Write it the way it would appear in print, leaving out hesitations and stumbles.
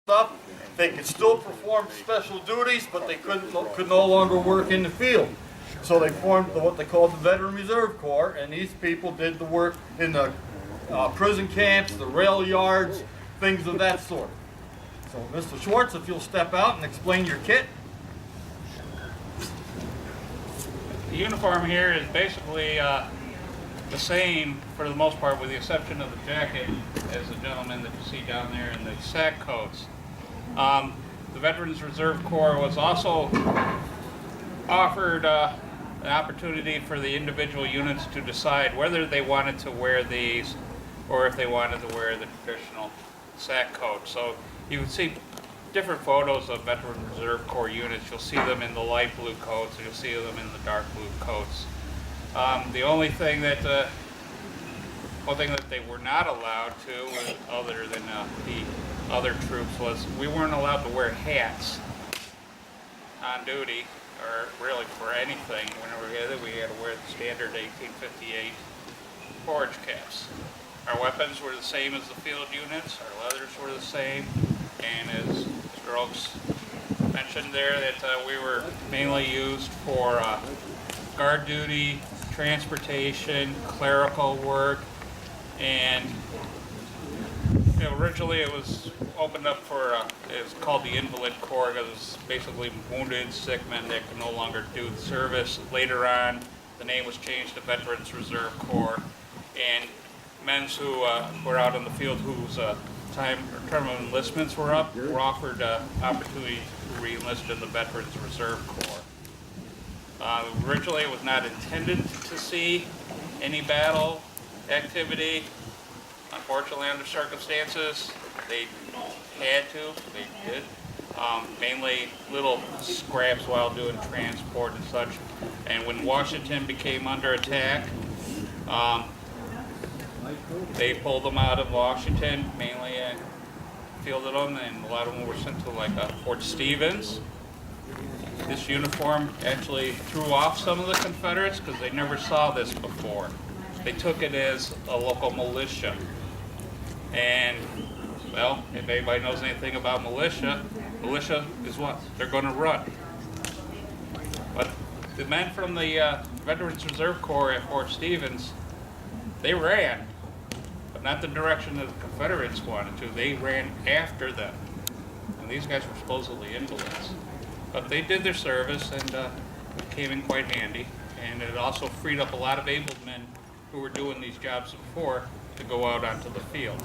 stuff. They could still perform special duties, but they could no longer work in the field. So they formed what they called the Veteran Reserve Corps, and these people did the work in the prison camps, the rail yards, things of that sort. So Mr. Schwartz, if you'll step out and explain your kit. The uniform here is basically the same for the most part, with the exception of the jacket, as the gentleman that you see down there, and the sack coats. The Veterans Reserve Corps was also offered an opportunity for the individual units to decide whether they wanted to wear these or if they wanted to wear the traditional sack coat. So you would see different photos of Veteran Reserve Corps units. You'll see them in the light blue coats, and you'll see them in the dark blue coats. The only thing that they were not allowed to, other than the other troops, was we weren't allowed to wear hats on duty, or really for anything. Whenever we had to wear the standard 1858 forage caps. Our weapons were the same as the field units. Our leathers were the same, and as Mr. Oaks mentioned there, that we were mainly used for guard duty, transportation, clerical work, and originally it was opened up for, it was called the Invalid Corps, because it was basically wounded, sick men that could no longer do the service. Later on, the name was changed to Veterans Reserve Corps, and men who were out in the field whose term of enlistments were up were offered opportunity to re-enlist in the Veterans Reserve Corps. Originally, it was not intended to see any battle activity. Unfortunately, under circumstances, they had to, they did. Mainly little scraps while doing transport and such. And when Washington became under attack, they pulled them out of Washington, mainly fielded them, and a lot of them were sent to Fort Stevens. This uniform actually threw off some of the Confederates because they never saw this before. They took it as a local militia. And, well, if anybody knows anything about militia, militia is what? They're going to run. But the men from the Veterans Reserve Corps at Fort Stevens, they ran, but not the direction that the Confederates wanted to. They ran after them. And these guys were supposedly invalids. But they did their service, and it came in quite handy. And it also freed up a lot of able men who were doing these jobs before to go out onto the field.